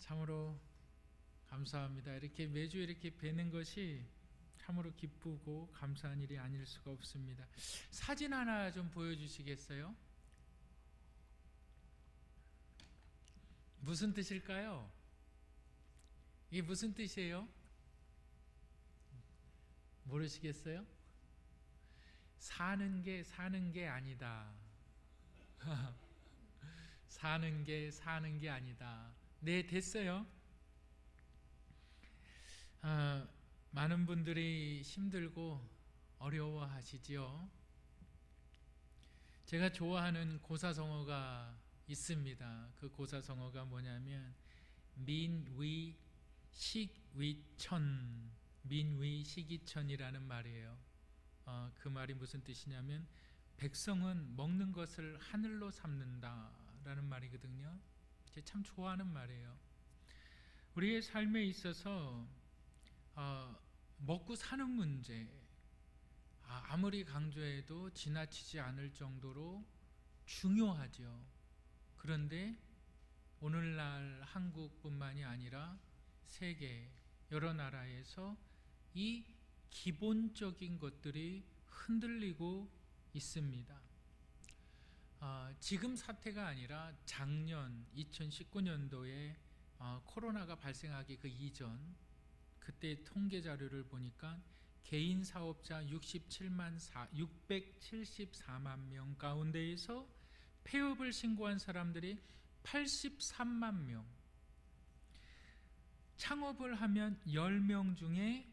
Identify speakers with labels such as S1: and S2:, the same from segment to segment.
S1: 참으로 감사합니다. 이렇게 매주 이렇게 뵈는 것이 참으로 기쁘고 감사한 일이 아닐 수가 없습니다. 사진 하나 좀 보여주시겠어요? 무슨 뜻일까요? 이게 무슨 뜻이에요? 모르시겠어요? 사는 게 아니다. 사는 게 아니다. 네, 됐어요. 많은 분들이 힘들고 어려워하시지요. 제가 좋아하는 고사성어가 있습니다. 그 고사성어가 뭐냐면 민위식위천이라는 말이에요. 그 말이 무슨 뜻이냐면 백성은 먹는 것을 하늘로 삼는다라는 말이거든요. 제가 참 좋아하는 말이에요. 우리의 삶에 있어서 먹고 사는 문제, 아무리 강조해도 지나치지 않을 정도로 중요하죠. 그런데 오늘날 한국뿐만이 아니라 세계 여러 나라에서 이 기본적인 것들이 흔들리고 있습니다. 지금 사태가 아니라 작년 2019년도에 코로나가 발생하기 그 이전 그때 통계 자료를 보니까 개인 사업자 674만 명 가운데에서 폐업을 신고한 사람들이 83만 명. 창업을 하면 10명 중에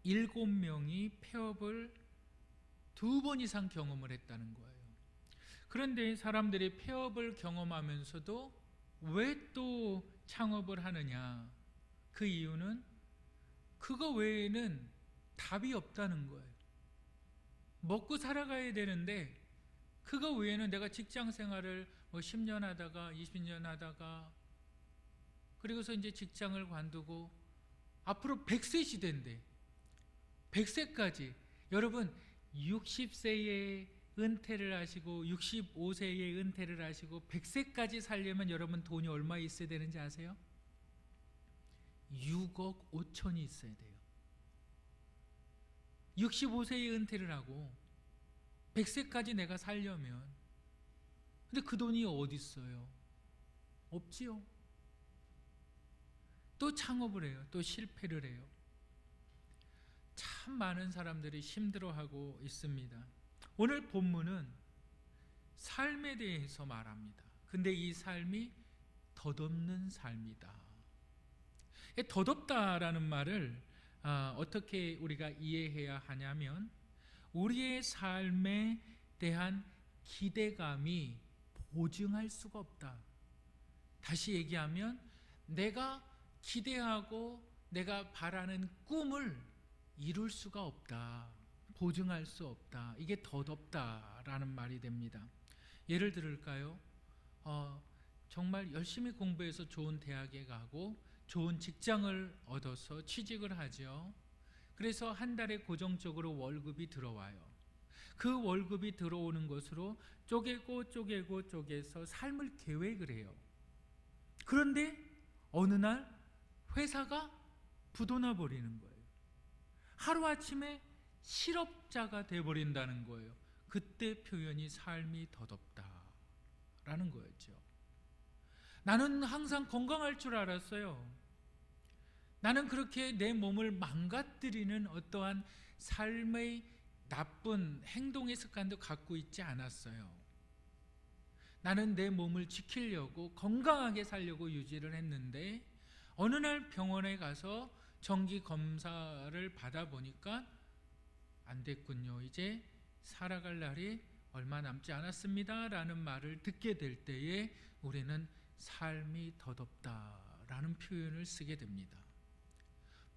S1: 7명이 폐업을 2번 이상 경험을 했다는 거예요. 그런데 사람들이 폐업을 경험하면서도 왜 또 창업을 하느냐? 그 이유는 그거 외에는 답이 없다는 거예요. 먹고 살아가야 되는데 그거 외에는 내가 직장 생활을 10년 하다가 20년 하다가 그리고서 이제 직장을 관두고 앞으로 100세 시대인데 100세까지 여러분 60세에 은퇴를 하시고 65세에 은퇴를 하시고 100세까지 살려면 여러분 돈이 얼마 있어야 되는지 아세요? 6억 5천이 있어야 돼요. 65세에 은퇴를 하고 100세까지 내가 살려면 근데 그 돈이 어디 있어요? 없지요. 또 창업을 해요. 또 실패를 해요. 참 많은 사람들이 힘들어하고 있습니다. 오늘 본문은 삶에 대해서 말합니다. 근데 이 삶이 덧없는 삶이다. 덧없다라는 말을 어떻게 우리가 이해해야 하냐면 우리의 삶에 대한 기대감이 보증할 수가 없다. 다시 얘기하면 내가 기대하고 내가 바라는 꿈을 이룰 수가 없다. 보증할 수 없다. 이게 덧없다라는 말이 됩니다. 예를 들을까요? 정말 열심히 공부해서 좋은 대학에 가고 좋은 직장을 얻어서 취직을 하죠. 그래서 한 달에 고정적으로 월급이 들어와요. 그 월급이 들어오는 것으로 쪼개서 삶을 계획을 해요. 그런데 어느 날 회사가 부도나 버리는 거예요. 하루아침에 실업자가 돼버린다는 거예요. 그때 표현이 삶이 덧없다라는 거였죠. 나는 항상 건강할 줄 알았어요. 나는 그렇게 내 몸을 망가뜨리는 어떠한 삶의 나쁜 행동의 습관도 갖고 있지 않았어요. 나는 내 몸을 지키려고 건강하게 살려고 유지를 했는데 어느 날 병원에 가서 정기 검사를 받아보니까 안 됐군요. 이제 살아갈 날이 얼마 남지 않았습니다 라는 말을 듣게 될 때에 우리는 삶이 덧없다라는 표현을 쓰게 됩니다.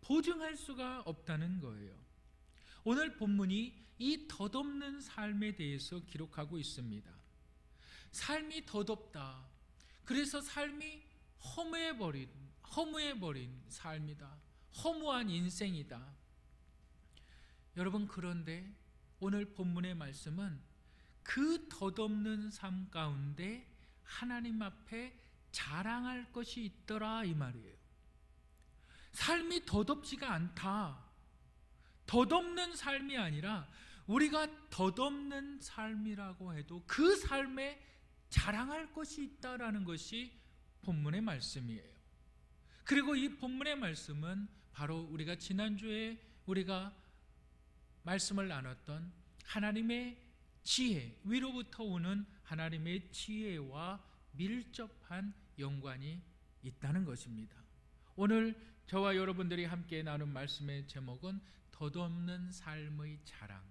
S1: 보증할 수가 없다는 거예요. 오늘 본문이 이 덧없는 삶에 대해서 기록하고 있습니다. 삶이 덧없다. 그래서 삶이 허무해버린 삶이다. 허무한 인생이다. 여러분, 그런데 오늘 본문의 말씀은 그 덧없는 삶 가운데 하나님 앞에 자랑할 것이 있더라 이 말이에요. 삶이 덧없지가 않다. 덧없는 삶이 아니라 우리가 덧없는 삶이라고 해도 그 삶에 자랑할 것이 있다라는 것이 본문의 말씀이에요. 그리고 이 본문의 말씀은 바로 우리가 지난주에 우리가 말씀을 나눴던 하나님의 지혜, 위로부터 오는 하나님의 지혜와 밀접한 연관이 있다는 것입니다. 오늘 저와 여러분들이 함께 나눈 말씀의 제목은 덧없는 삶의 자랑.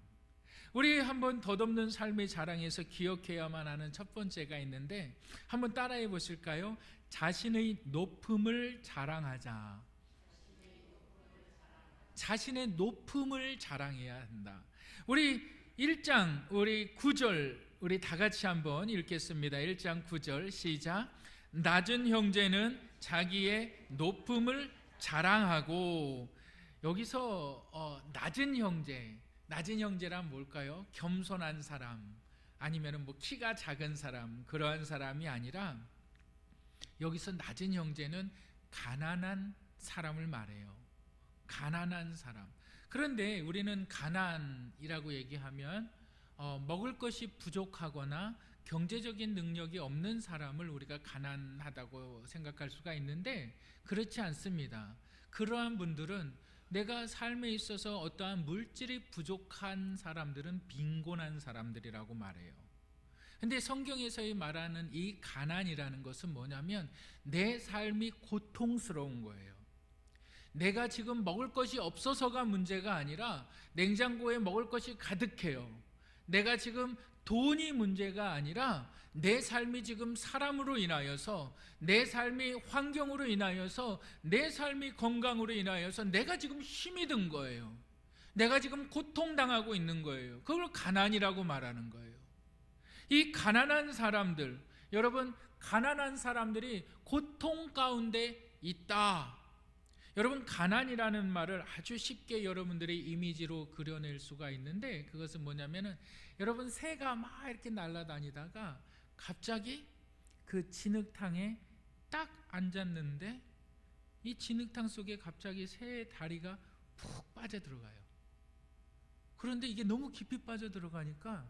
S1: 우리 한번 덧없는 삶의 자랑에서 기억해야만 하는 첫 번째가 있는데 한번 따라해 보실까요? 자신의 높음을 자랑하자. 자신의 높음을 자랑해야 한다. 우리 1장 우리 9절 우리 다 같이 한번 읽겠습니다. 1장 9절 시작. 낮은 형제는 자기의 높음을 자랑하고, 여기서 낮은 형제란 뭘까요? 겸손한 사람, 아니면 뭐 키가 작은 사람, 그러한 사람이 아니라 여기서 낮은 형제는 가난한 사람을 말해요. 가난한 사람. 그런데 우리는 가난이라고 얘기하면 먹을 것이 부족하거나 경제적인 능력이 없는 사람을 우리가 가난하다고 생각할 수가 있는데 그렇지 않습니다. 그러한 분들은, 내가 삶에 있어서 어떠한 물질이 부족한 사람들은 빈곤한 사람들이라고 말해요. 근데 성경에서 말하는 이 가난이라는 것은 뭐냐면 내 삶이 고통스러운 거예요. 내가 지금 먹을 것이 없어서가 문제가 아니라 냉장고에 먹을 것이 가득해요. 내가 지금 돈이 문제가 아니라 내 삶이 지금 사람으로 인하여서, 내 삶이 환경으로 인하여서, 내 삶이 건강으로 인하여서 내가 지금 힘이 든 거예요. 내가 지금 고통당하고 있는 거예요. 그걸 가난이라고 말하는 거예요. 이 가난한 사람들, 여러분, 가난한 사람들이 고통 가운데 있다. 여러분, 가난이라는 말을 아주 쉽게 여러분들이 이미지로 그려낼 수가 있는데, 그것은 뭐냐면은 여러분, 새가 막 이렇게 날아다니다가 갑자기 그 진흙탕에 딱 앉았는데 이 진흙탕 속에 갑자기 새의 다리가 푹 빠져들어가요. 그런데 이게 너무 깊이 빠져들어가니까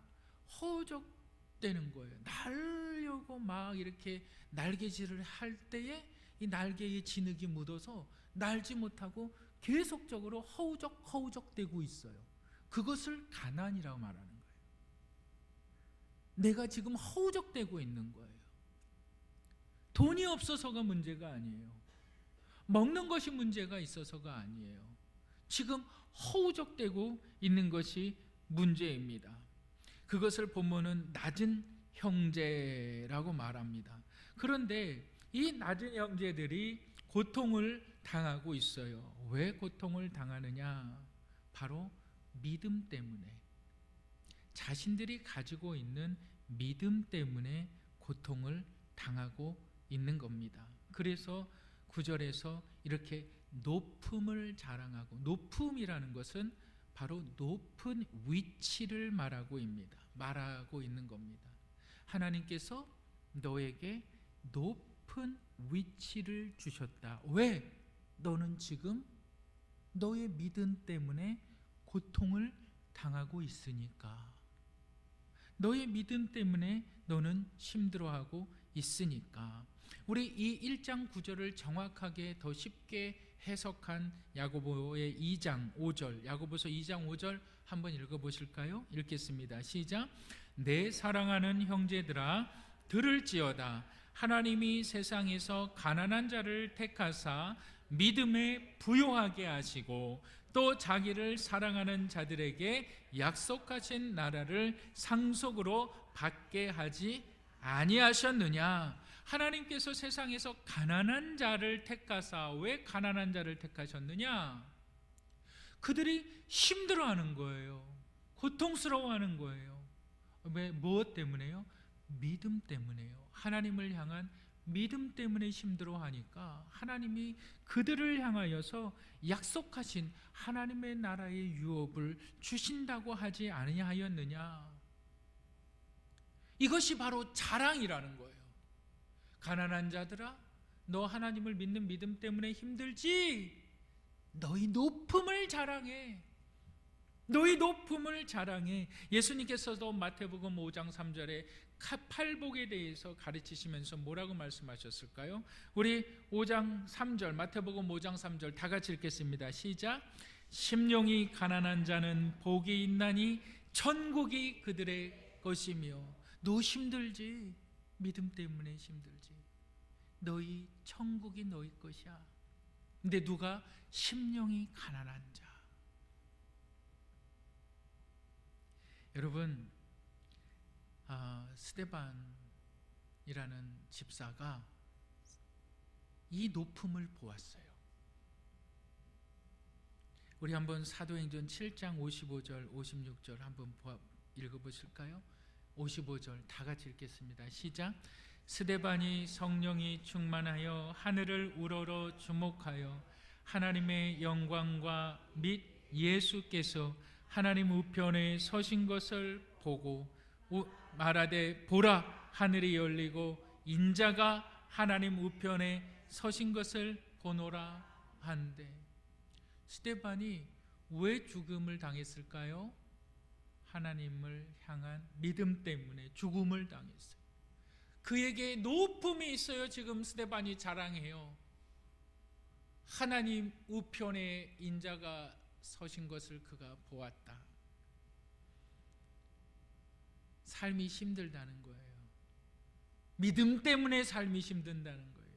S1: 허우적대는 거예요. 날려고 막 이렇게 날개질을 할 때에 이 날개에 진흙이 묻어서 날지 못하고 계속적으로 허우적대고 있어요. 그것을 가난이라고 말하는 거예요. 내가 지금 허우적대고 있는 거예요. 돈이 없어서가 문제가 아니에요. 먹는 것이 문제가 있어서가 아니에요. 지금 허우적대고 있는 것이 문제입니다. 그것을 본문은 낮은 형제라고 말합니다. 그런데 이 낮은 형제들이 고통을 당하고 있어요. 왜 고통을 당하느냐? 바로 믿음 때문에, 자신들이 가지고 있는 믿음 때문에 고통을 당하고 있는 겁니다. 그래서 9절에서 이렇게 높음을 자랑하고, 높음이라는 것은 바로 높은 위치를 말하고 있는 겁니다. 하나님께서 너에게 높은 위치를 주셨다. 왜? 너는 지금 너의 믿음 때문에 고통을 당하고 있으니까. 너의 믿음 때문에 너는 힘들어하고 있으니까. 우리 이 1장 9절을 정확하게 더 쉽게 해석한 야고보의 2장 5절, 야고보서 2장 5절 한번 읽어보실까요? 읽겠습니다. 시작. 내 사랑하는 형제들아, 들을지어다. 하나님이 세상에서 가난한 자를 택하사 믿음에 부요하게 하시고 또 자기를 사랑하는 자들에게 약속하신 나라를 상속으로 받게 하지 아니하셨느냐. 하나님께서 세상에서 가난한 자를 택하사, 왜 가난한 자를 택하셨느냐? 그들이 힘들어하는 거예요. 고통스러워하는 거예요. 왜? 무엇 때문에요? 믿음 때문에요. 하나님을 향한 믿음 때문에 힘들어하니까 하나님이 그들을 향하여서 약속하신 하나님의 나라의 유업을 주신다고 하지 아니하였느냐. 이것이 바로 자랑이라는 거예요. 가난한 자들아, 너 하나님을 믿는 믿음 때문에 힘들지? 너희 높음을 자랑해. 너희 높음을 자랑해. 예수님께서도 마태복음 5장 3절에 팔복에 대해서 가르치시면서 뭐라고 말씀하셨을까요? 우리 5장 3절, 마태복음 5장 3절 다 같이 읽겠습니다. 시작. 심령이 가난한 자는 복이 있나니 천국이 그들의 것이며. 너 힘들지? 믿음 때문에 힘들지. 너희 천국이 너희 것이야. 근데 누가? 심령이 가난한 자. 여러분, 스데반이라는 집사가 이 높음을 보았어요. 우리 한번 사도행전 7장 55절 56절 한번 읽어보실까요? 55절 다 같이 읽겠습니다. 시작. 스데반이 성령이 충만하여 하늘을 우러러 주목하여 하나님의 영광과 및 예수께서 하나님 우편에 서신 것을 보고 말하되 보라, 하늘이 열리고 인자가 하나님 우편에 서신 것을 보노라 한대. 스데반이 왜 죽음을 당했을까요? 하나님을 향한 믿음 때문에 죽음을 당했어요. 그에게 높음이 있어요. 지금 스데반이 자랑해요. 하나님 우편에 인자가 서신 것을 그가 보았다. 삶이 힘들다는 거예요. 믿음 때문에 삶이 힘든다는 거예요.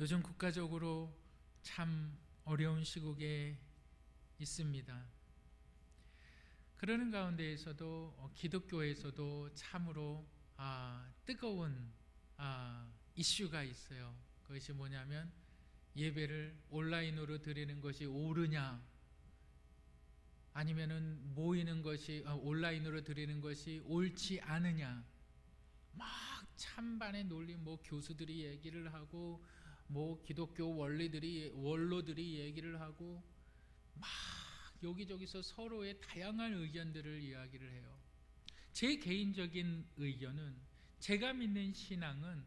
S1: 요즘 국가적으로 참 어려운 시국에 있습니다. 그러는 가운데에서도 기독교에서도 참으로 뜨거운 이슈가 있어요. 그것이 뭐냐면 예배를 온라인으로 드리는 것이 옳으냐, 아니면은 모이는 것이 온라인으로 드리는 것이 옳지 않으냐. 막 찬반의 논리, 교수들이 얘기를 하고 기독교 원로들이 얘기를 하고 막 여기저기서 서로의 다양한 의견들을 이야기를 해요. 제 개인적인 의견은, 제가 믿는 신앙은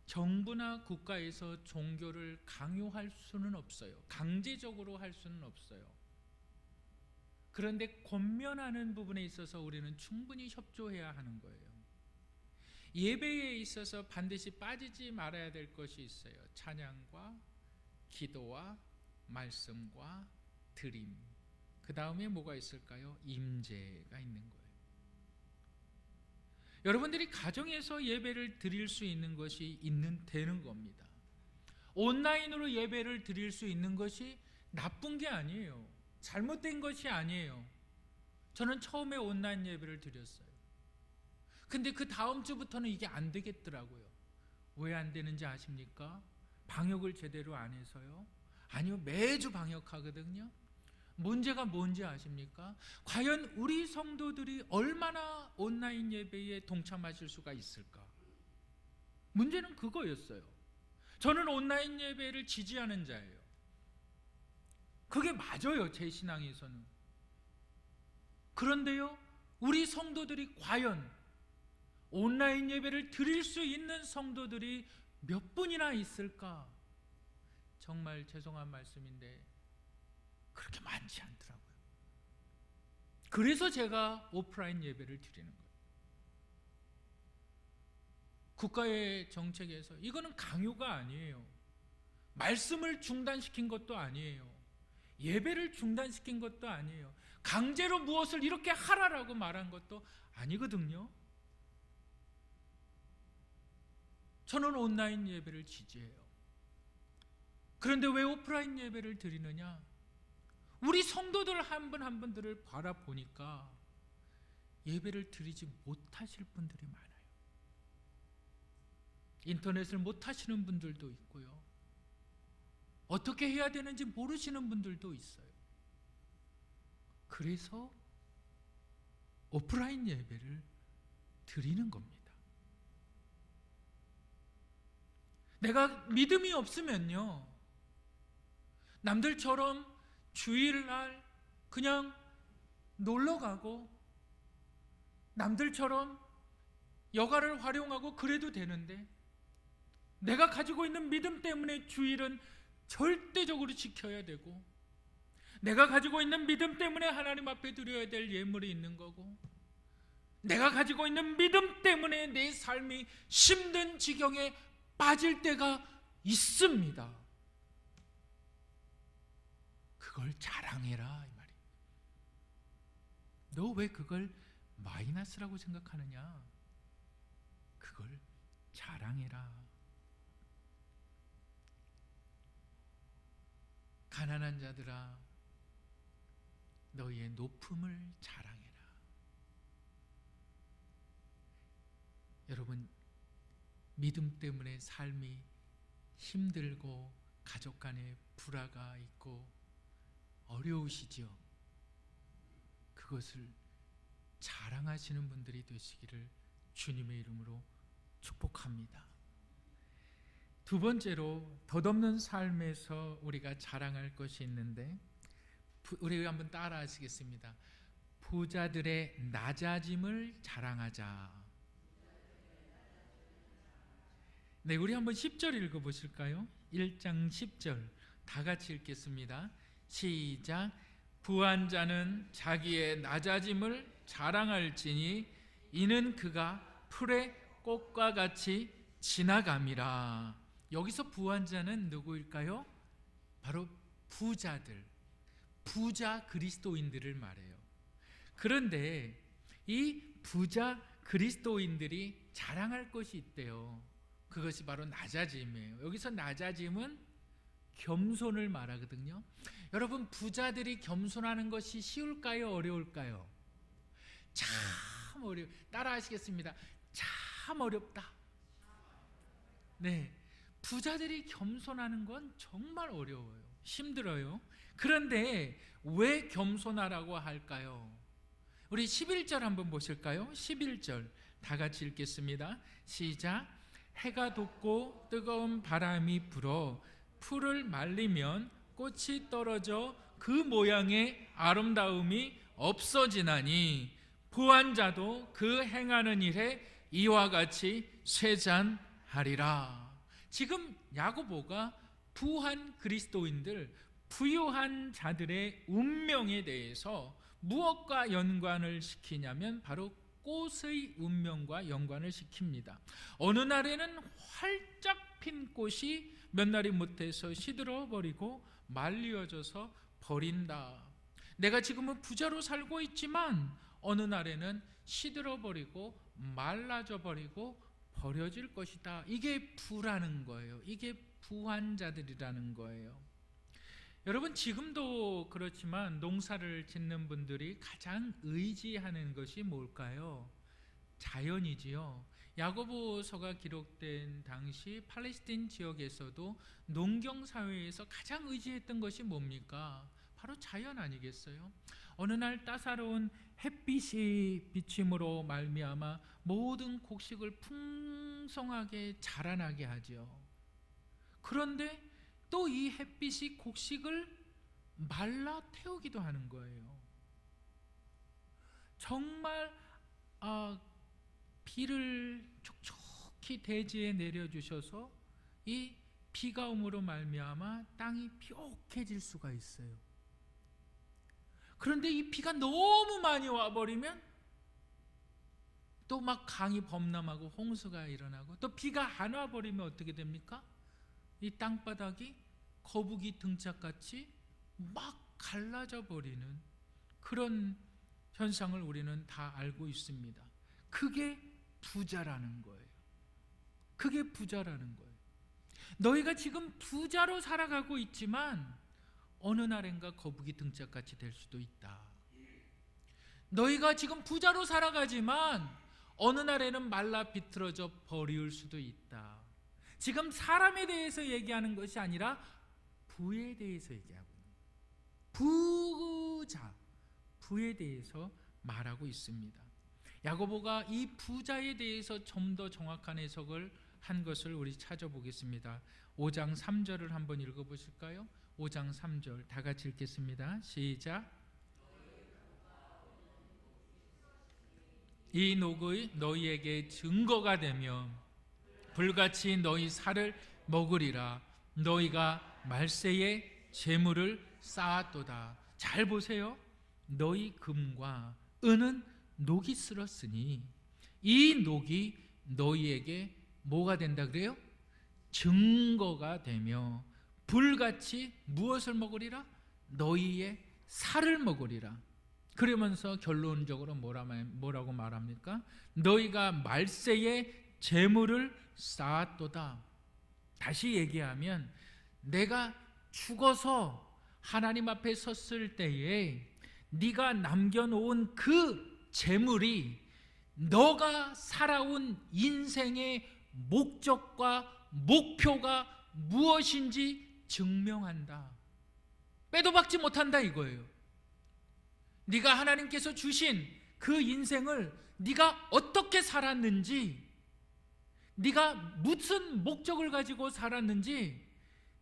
S1: 정부나 국가에서 종교를 강요할 수는 없어요. 강제적으로 할 수는 없어요. 그런데 권면하는 부분에 있어서 우리는 충분히 협조해야 하는 거예요. 예배에 있어서 반드시 빠지지 말아야 될 것이 있어요. 찬양과 기도와 말씀과 드림. 그 다음에 뭐가 있을까요? 임재가 있는 거예요. 여러분들이 가정에서 예배를 드릴 수 있는 것이 되는 겁니다. 온라인으로 예배를 드릴 수 있는 것이 나쁜 게 아니에요. 잘못된 것이 아니에요. 저는 처음에 온라인 예배를 드렸어요. 근데 그 다음 주부터는 이게 안 되겠더라고요. 왜 안 되는지 아십니까? 방역을 제대로 안 해서요? 아니요, 매주 방역하거든요. 문제가 뭔지 아십니까? 과연 우리 성도들이 얼마나 온라인 예배에 동참하실 수가 있을까? 문제는 그거였어요. 저는 온라인 예배를 지지하는 자예요. 그게 맞아요, 제 신앙에서는. 그런데요, 우리 성도들이 과연 온라인 예배를 드릴 수 있는 성도들이 몇 분이나 있을까? 정말 죄송한 말씀인데 그렇게 많지 않더라고요. 그래서 제가 오프라인 예배를 드리는 거예요. 국가의 정책에서 이거는 강요가 아니에요. 말씀을 중단시킨 것도 아니에요. 예배를 중단시킨 것도 아니에요. 강제로 무엇을 이렇게 하라라고 말한 것도 아니거든요. 저는 온라인 예배를 지지해요. 그런데 왜 오프라인 예배를 드리느냐? 우리 성도들 한 분 한 분들을 바라보니까 예배를 드리지 못하실 분들이 많아요. 인터넷을 못 하시는 분들도 있고요. 어떻게 해야 되는지 모르시는 분들도 있어요. 그래서 오프라인 예배를 드리는 겁니다. 내가 믿음이 없으면요, 남들처럼 주일날 그냥 놀러가고 남들처럼 여가를 활용하고 그래도 되는데, 내가 가지고 있는 믿음 때문에 주일은 절대적으로 지켜야 되고, 내가 가지고 있는 믿음 때문에 하나님 앞에 드려야 될 예물이 있는 거고, 내가 가지고 있는 믿음 때문에 내 삶이 힘든 지경에 빠질 때가 있습니다. 그걸 자랑해라 이 말이에요. 너 왜 그걸 마이너스라고 생각하느냐? 그걸 자랑해라. 가난한 자들아, 너희의 높음을 자랑해라. 여러분, 믿음 때문에 삶이 힘들고 가족 간에 불화가 있고 어려우시지요? 그것을 자랑하시는 분들이 되시기를 주님의 이름으로 축복합니다. 두 번째로, 덧없는 삶에서 우리가 자랑할 것이 있는데, 우리 한번 따라 하시겠습니다. 부자들의 낮아짐을 자랑하자. 네, 우리 한번 10절 읽어보실까요? 1장 10절 다 같이 읽겠습니다. 시작. 부한 자는 자기의 낮아짐을 자랑할지니 이는 그가 풀의 꽃과 같이 지나감이라. 여기서 부한 자는 누구일까요? 바로 부자들, 부자 그리스도인들을 말해요. 그런데 이 부자 그리스도인들이 자랑할 것이 있대요. 그것이 바로 낮아짐이에요. 여기서 낮아짐은 겸손을 말하거든요. 여러분, 부자들이 겸손하는 것이 쉬울까요? 어려울까요? 참 어려워요. 따라 하시겠습니다. 참 어렵다. 네, 부자들이 겸손하는 건 정말 어려워요. 힘들어요. 그런데 왜 겸손하라고 할까요? 우리 11절 한번 보실까요? 11절 다 같이 읽겠습니다. 시작. 해가 돋고 뜨거운 바람이 불어 풀을 말리면 꽃이 떨어져 그 모양의 아름다움이 없어지나니 부한 자도 그 행하는 일에 이와 같이 쇠잔하리라. 지금 야고보가 부한 그리스도인들, 부유한 자들의 운명에 대해서 무엇과 연관을 시키냐면 바로 꽃의 운명과 연관을 시킵니다. 어느 날에는 활짝 핀 꽃이 몇 날이 못해서 시들어버리고 말리어져서 버린다. 내가 지금은 부자로 살고 있지만 어느 날에는 시들어버리고 말라져 버리고 버려질 것이다. 이게 부라는 거예요. 이게 부한 자들이라는 거예요. 여러분, 지금도 그렇지만 농사를 짓는 분들이 가장 의지하는 것이 뭘까요? 자연이지요. 야고보서가 기록된 당시 팔레스틴 지역에서도 농경사회에서 가장 의지했던 것이 뭡니까? 바로 자연 아니겠어요? 어느 날 따사로운 햇빛이 비침으로 말미암아 모든 곡식을 풍성하게 자라나게 하죠. 그런데 또 이 햇빛이 곡식을 말라 태우기도 하는 거예요. 정말 비를 촉촉히 대지에 내려주셔서 이 비가 옴으로 말미암아 땅이 비옥해질 수가 있어요. 그런데 이 비가 너무 많이 와버리면 또 막 강이 범람하고 홍수가 일어나고, 또 비가 안 와버리면 어떻게 됩니까? 이 땅바닥이 거북이 등짝같이 막 갈라져 버리는 그런 현상을 우리는 다 알고 있습니다. 그게 부자라는 거예요. 그게 부자라는 거예요. 너희가 지금 부자로 살아가고 있지만 어느 날엔가 거북이 등짝같이 될 수도 있다. 너희가 지금 부자로 살아가지만 어느 날에는 말라 비틀어져 버릴 수도 있다. 지금 사람에 대해서 얘기하는 것이 아니라 부에 대해서 얘기하고 있는 거예요. 부자, 부에 대해서 말하고 있습니다. 야고보가 이 부자에 대해서 좀 더 정확한 해석을 한 것을 우리 찾아보겠습니다. 5장 3절을 한번 읽어보실까요? 5장 3절 다 같이 읽겠습니다. 시작. 이 녹의 너희에게 증거가 되며 불같이 너희 살을 먹으리라. 너희가 말세에 재물을 쌓았도다. 잘 보세요. 너희 금과 은은 녹이 쓸었으니 이 녹이 너희에게 뭐가 된다 그래요? 증거가 되며 불같이 무엇을 먹으리라? 너희의 살을 먹으리라. 그러면서 결론적으로 뭐라고 말합니까? 너희가 말세에 재물을 쌓았도다. 다시 얘기하면 내가 죽어서 하나님 앞에 섰을 때에 네가 남겨놓은 그 재물이 너가 살아온 인생의 목적과 목표가 무엇인지 증명한다. 빼도 박지 못한다 이거예요. 네가 하나님께서 주신 그 인생을 네가 어떻게 살았는지, 네가 무슨 목적을 가지고 살았는지,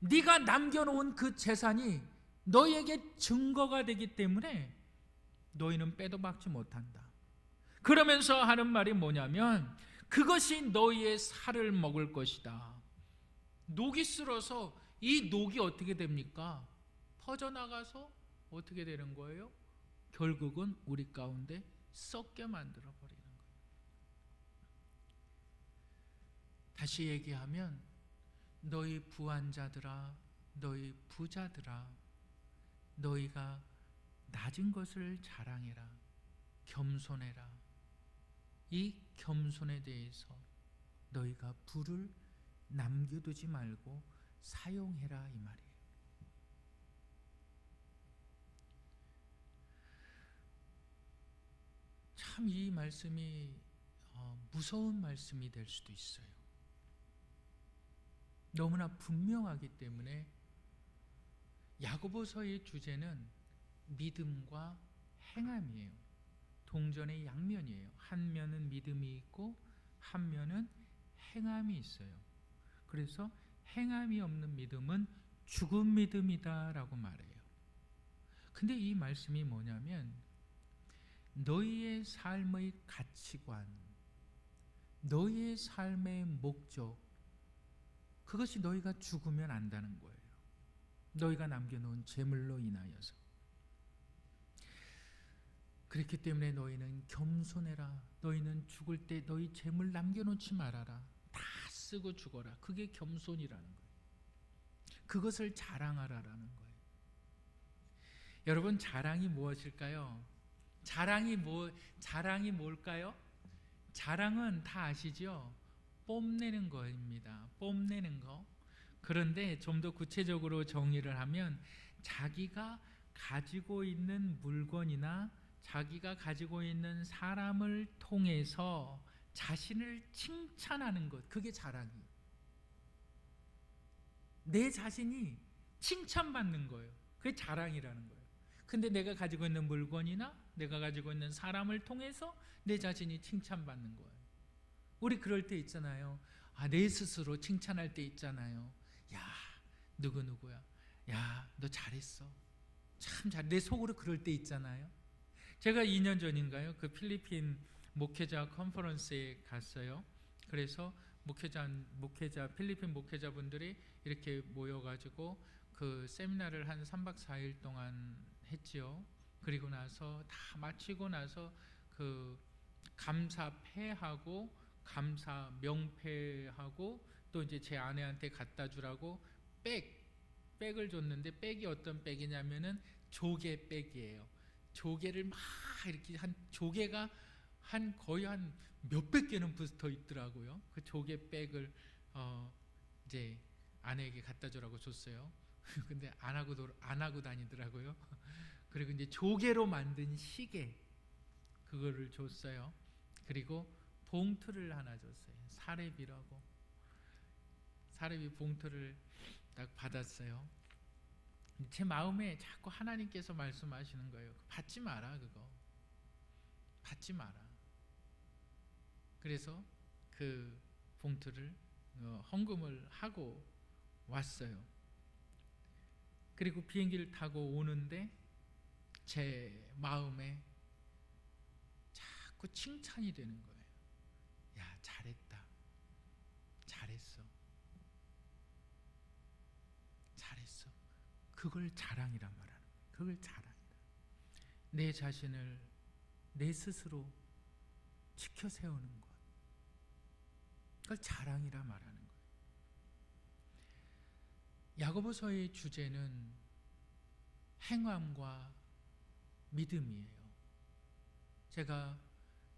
S1: 네가 남겨놓은 그 재산이 너희에게 증거가 되기 때문에 너희는 빼도 박지 못한다. 그러면서 하는 말이 뭐냐면 그것이 너희의 살을 먹을 것이다. 녹이 쓸어서 이 녹이 어떻게 됩니까? 퍼져나가서 어떻게 되는 거예요? 결국은 우리 가운데 썩게 만들어 버리는 거예요. 다시 얘기하면 너희 부한자들아, 너희 부자들아, 너희가 낮은 것을 자랑해라. 겸손해라. 이 겸손에 대해서 너희가 부를 남겨두지 말고 사용해라 이 말이에요. 참 이 말씀이 무서운 말씀이 될 수도 있어요. 너무나 분명하기 때문에 야고보서의 주제는 믿음과 행함이에요. 동전의 양면이에요. 한 면은 믿음이 있고 한 면은 행함이 있어요. 그래서 행함이 없는 믿음은 죽은 믿음이다라고 말해요. 근데 이 말씀이 뭐냐면 너희의 삶의 가치관, 너희의 삶의 목적, 그것이 너희가 죽으면 안다는 거예요. 너희가 남겨놓은 재물로 인하여서. 그렇기 때문에 너희는 겸손해라. 너희는 죽을 때 너희 재물 남겨놓지 말아라. 다 쓰고 죽어라. 그게 겸손이라는 거예요. 그것을 자랑하라라는 거예요. 여러분, 자랑이 무엇일까요? 자랑이 뭘까요? 자랑은 다 아시죠? 뽐내는 거입니다. 뽐내는 거. 그런데 좀 더 구체적으로 정의를 하면 자기가 가지고 있는 물건이나 자기가 가지고 있는 사람을 통해서 자신을 칭찬하는 것, 그게 자랑이에요. 내 자신이 칭찬받는 거예요. 그게 자랑이라는 거예요. 근데 내가 가지고 있는 물건이나 내가 가지고 있는 사람을 통해서 내 자신이 칭찬받는 거예요. 우리 그럴 때 있잖아요. 내 스스로 칭찬할 때 있잖아요. 야, 누구야. 야, 너 잘했어. 참 잘. 내 속으로 그럴 때 있잖아요. 제가 2년 전인가요? 그 필리핀 목회자 컨퍼런스에 갔어요. 그래서 필리핀 목회자분들이 이렇게 모여가지고 그 세미나를 한 3박 4일 동안 했지요. 그리고 나서 다 마치고 나서 그 감사패하고 감사 명패하고 또 이제 제 아내한테 갖다 주라고 백을 줬는데 백이 어떤 백이냐면은 조개백이에요. 조개를 막 이렇게 조개가 거의 한 몇백 개는 붙어 있더라고요. 그 조개백을 이제 아내에게 갖다 주라고 줬어요. 근데 안 하고 다니더라고요. 그리고 이제 조개로 만든 시계 그거를 줬어요. 그리고 봉투를 하나 줬어요. 사례비라고. 사례비 봉투를 딱 받았어요. 제 마음에 자꾸 하나님께서 말씀하시는 거예요. 받지 마라, 그거. 받지 마라. 그래서 그 봉투를 헌금을 하고 왔어요. 그리고 비행기를 타고 오는데 제 마음에 자꾸 칭찬이 되는 거예요. 야, 잘했다. 잘했어. 잘했어. 잘했어. 그걸 자랑이란 말하는 거예요. 그걸 자랑이다. 내 자신을 내 스스로 지켜 세우는 것, 그걸 자랑이라 말하는 거예요. 야고보서의 주제는 행함과 믿음이에요. 제가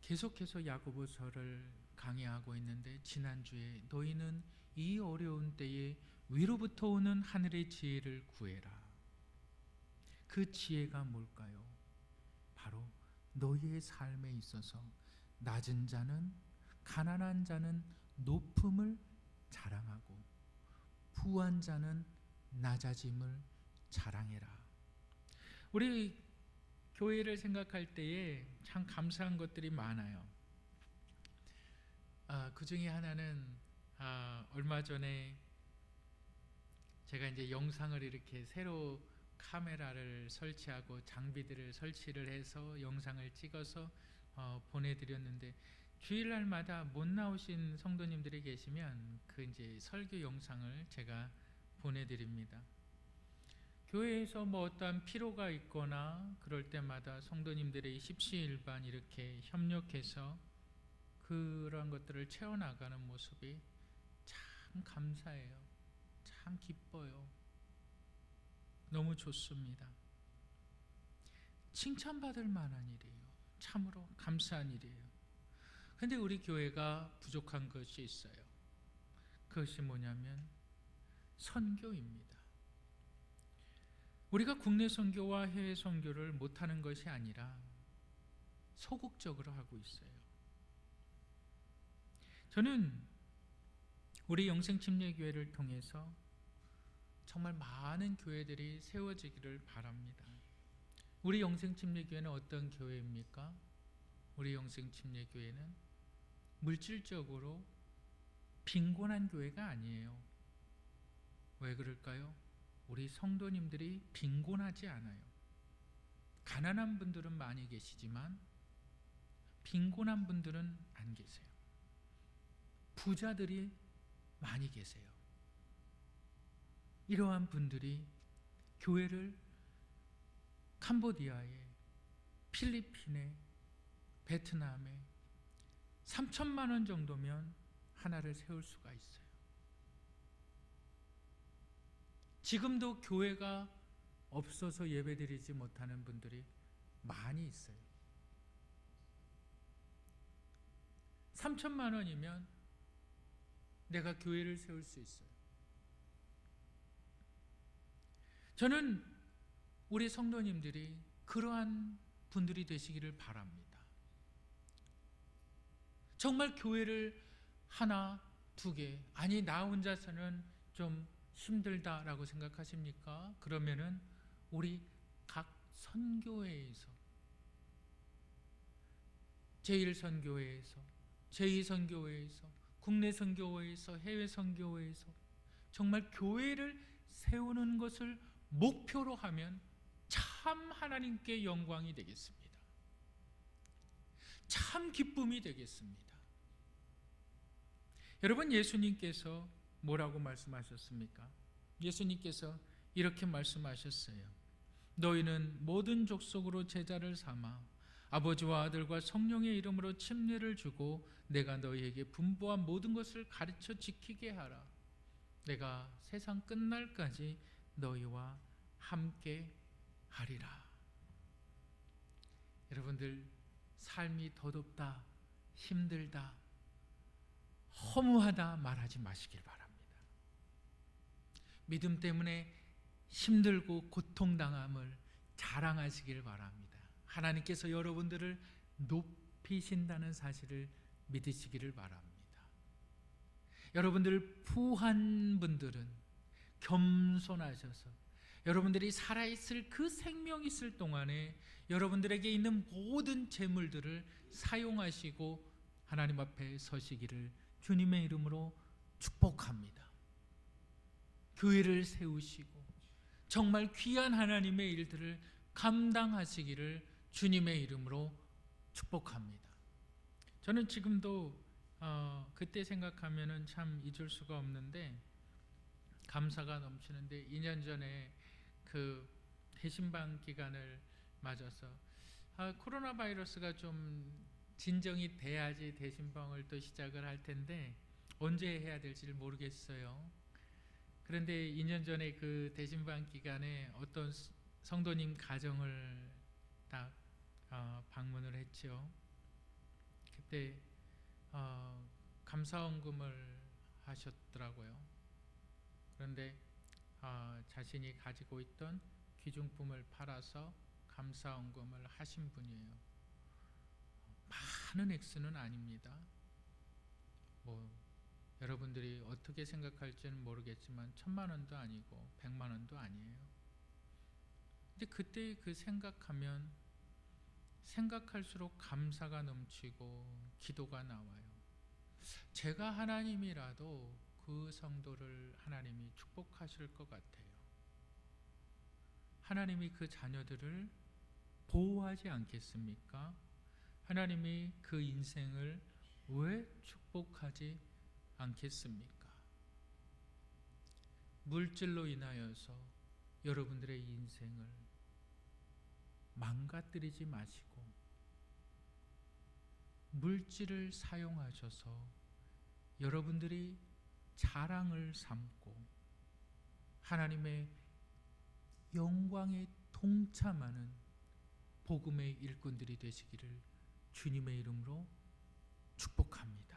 S1: 계속해서 야고보서를 강의하고 있는데, 지난주에 너희는 이 어려운 때에 위로부터 오는 하늘의 지혜를 구해라. 그 지혜가 뭘까요? 바로 너희의 삶에 있어서 낮은 자는, 가난한 자는 높음을 자랑하고 부한 자는 낮아짐을 자랑해라. 우리 교회를 생각할 때에 참 감사한 것들이 많아요. 그 중에 하나는 얼마 전에 제가 이제 영상을 이렇게 새로 카메라를 설치하고 장비들을 설치를 해서 영상을 찍어서 보내드렸는데, 주일날마다 못 나오신 성도님들이 계시면 그 이제 설교 영상을 제가 보내드립니다. 교회에서 뭐 어떠한 필요가 있거나 그럴 때마다 성도님들의 십시일반 이렇게 협력해서 그런 것들을 채워나가는 모습이 참 감사해요. 참 기뻐요. 너무 좋습니다. 칭찬받을 만한 일이에요. 참으로 감사한 일이에요. 근데 우리 교회가 부족한 것이 있어요. 그것이 뭐냐면 선교입니다. 우리가 국내 선교와 해외 선교를 못하는 것이 아니라 소극적으로 하고 있어요. 저는 우리 영생침례교회를 통해서 정말 많은 교회들이 세워지기를 바랍니다. 우리 영생침례교회는 어떤 교회입니까? 우리 영생침례교회는 물질적으로 빈곤한 교회가 아니에요. 왜 그럴까요? 우리 성도님들이 빈곤하지 않아요. 가난한 분들은 많이 계시지만 빈곤한 분들은 안 계세요. 부자들이 많이 계세요. 이러한 분들이 교회를 캄보디아에, 필리핀에, 베트남에 3천만 원 정도면 하나를 세울 수가 있어요. 지금도 교회가 없어서 예배드리지 못하는 분들이 많이 있어요. 3천만 원이면 내가 교회를 세울 수 있어요. 저는 우리 성도님들이 그러한 분들이 되시기를 바랍니다. 정말 교회를 하나, 두 개, 아니 나 혼자서는 좀 힘들다라고 생각하십니까? 그러면은 우리 각 선교회에서, 제1선교회에서, 제2선교회에서, 국내 선교회에서, 해외 선교회에서 정말 교회를 세우는 것을 목표로 하면 참 하나님께 영광이 되겠습니다. 참 기쁨이 되겠습니다. 여러분, 예수님께서 뭐라고 말씀하셨습니까? 예수님께서 이렇게 말씀하셨어요. 너희는 모든 족속으로 제자를 삼아 아버지와 아들과 성령의 이름으로 침례를 주고 내가 너희에게 분부한 모든 것을 가르쳐 지키게 하라. 내가 세상 끝날까지 너희와 함께 하리라. 여러분들, 삶이 더덥다, 힘들다, 허무하다 말하지 마시길 바랍니다. 믿음 때문에 힘들고 고통당함을 자랑하시길 바랍니다. 하나님께서 여러분들을 높이신다는 사실을 믿으시기를 바랍니다. 여러분들 부한 분들은 겸손하셔서 여러분들이 살아있을 그 생명 있을 동안에 여러분들에게 있는 모든 재물들을 사용하시고 하나님 앞에 서시기를 주님의 이름으로 축복합니다. 교회를 세우시고 정말 귀한 하나님의 일들을 감당하시기를 주님의 이름으로 축복합니다. 저는 지금도 그때 생각하면은 참 잊을 수가 없는데, 감사가 넘치는데 2년 전에 그 대신방 기간을 맞아서 코로나 바이러스가 좀 진정이 돼야지 대신방을 또 시작을 할 텐데 언제 해야 될지를 모르겠어요. 그런데 2년 전에 그 대신방 기간에 어떤 성도님 가정을 딱 방문을 했죠. 그때 감사원금을 하셨더라고요. 그런데 자신이 가지고 있던 귀중품을 팔아서 감사원금을 하신 분이에요. 많은 액수는 아닙니다. 뭐 여러분들이 어떻게 생각할지는 모르겠지만 1,000만 원도 아니고 100만 원도 아니에요. 근데 그때 그 생각하면 생각할수록 감사가 넘치고 기도가 나와요. 제가 하나님이라도 그 성도를 하나님이 축복하실 것 같아요. 하나님이 그 자녀들을 보호하지 않겠습니까? 하나님이 그 인생을 왜 축복하지 않겠습니까? 물질로 인하여서 여러분들의 인생을 망가뜨리지 마시고 물질을 사용하셔서 여러분들이 자랑을 삼고 하나님의 영광에 동참하는 복음의 일꾼들이 되시기를 주님의 이름으로 축복합니다.